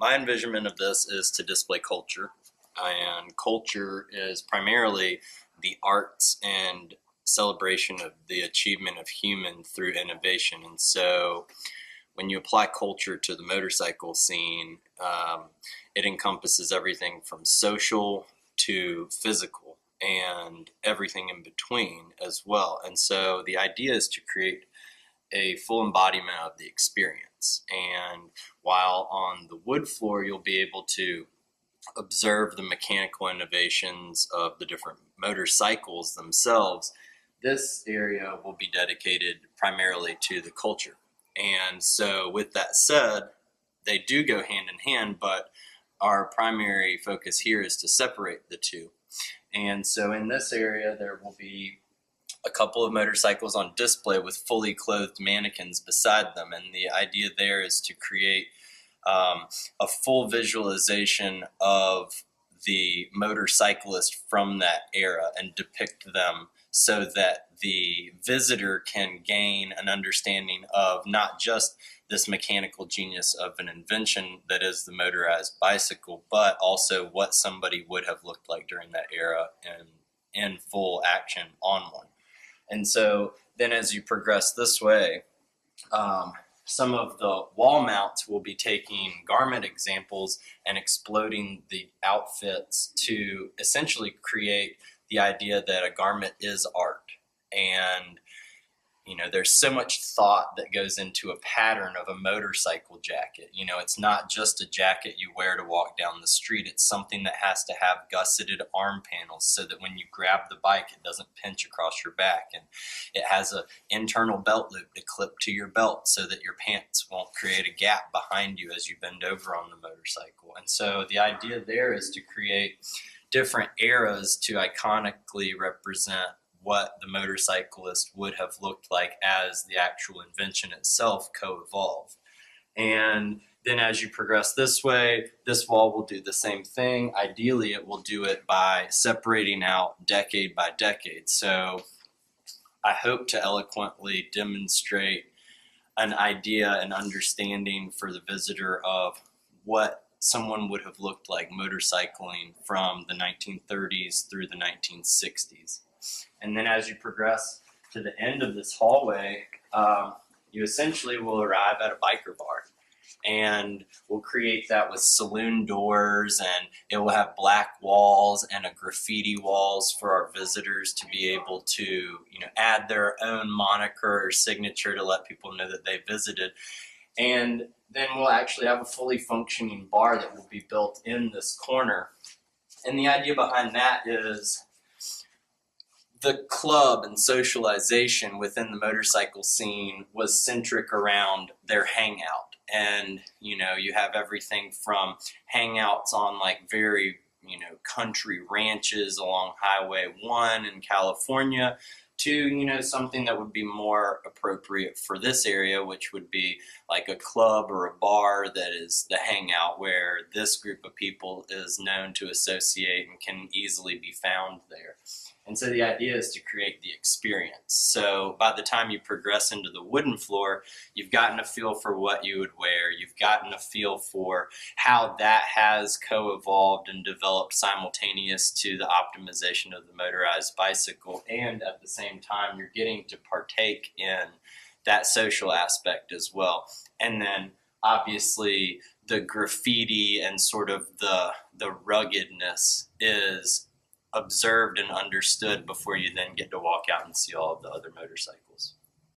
my envisionment of this is to display culture, and culture is primarily the arts and celebration of the achievement of human through innovation. And so when you apply culture to the motorcycle scene, it encompasses everything from social to physical and everything in between as well. And so the idea is to create a full embodiment of the experience. And while on the wood floor, you'll be able to observe the mechanical innovations of the different motorcycles themselves, this area will be dedicated primarily to the culture. And so with that said, they do go hand in hand, but our primary focus here is to separate the two. And so in this area, there will be a couple of motorcycles on display with fully clothed mannequins beside them. And the idea there is to create a full visualization of the motorcyclist from that era and depict them so that the visitor can gain an understanding of not just this mechanical genius of an invention that is the motorized bicycle, but also what somebody would have looked like during that era and in full action on one. And so then as you progress this way, some of the wall mounts will be taking garment examples and exploding the outfits to essentially create the idea that a garment is art. And you know, there's so much thought that goes into a pattern of a motorcycle jacket. You know, it's not just a jacket you wear to walk down the street. It's something that has to have gusseted arm panels so that when you grab the bike, it doesn't pinch across your back. And it has an internal belt loop to clip to your belt so that your pants won't create a gap behind you as you bend over on the motorcycle. And so the idea there is to create different eras to iconically represent what the motorcyclist would have looked like as the actual invention itself co-evolved. And then as you progress this way, this wall will do the same thing. Ideally, it will do it by separating out decade by decade. So I hope to eloquently demonstrate an idea and understanding for the visitor of what someone would have looked like motorcycling from the 1930s through the 1960s. And then as you progress to the end of this hallway, you essentially will arrive at a biker bar. And we'll create that with saloon doors, and it will have black walls and a graffiti walls for our visitors to be able to, you know, add their own moniker or signature to let people know that they visited. And then we'll actually have a fully functioning bar that will be built in this corner. And the idea behind that is the club and socialization within the motorcycle scene was centric around their hangout. And, you know, you have everything from hangouts on like very, you know, country ranches along Highway 1 in California to, you know, something that would be more appropriate for this area, which would be like a club or a bar that is the hangout where this group of people is known to associate and can easily be found there. And so the idea is to create the experience. So by the time you progress into the wooden floor, you've gotten a feel for what you would wear. You've gotten a feel for how that has co-evolved and developed simultaneous to the optimization of the motorized bicycle. And at the same time, you're getting to partake in that social aspect as well. And then obviously the graffiti and sort of the ruggedness is observed and understood before you then get to walk out and see all of the other motorcycles.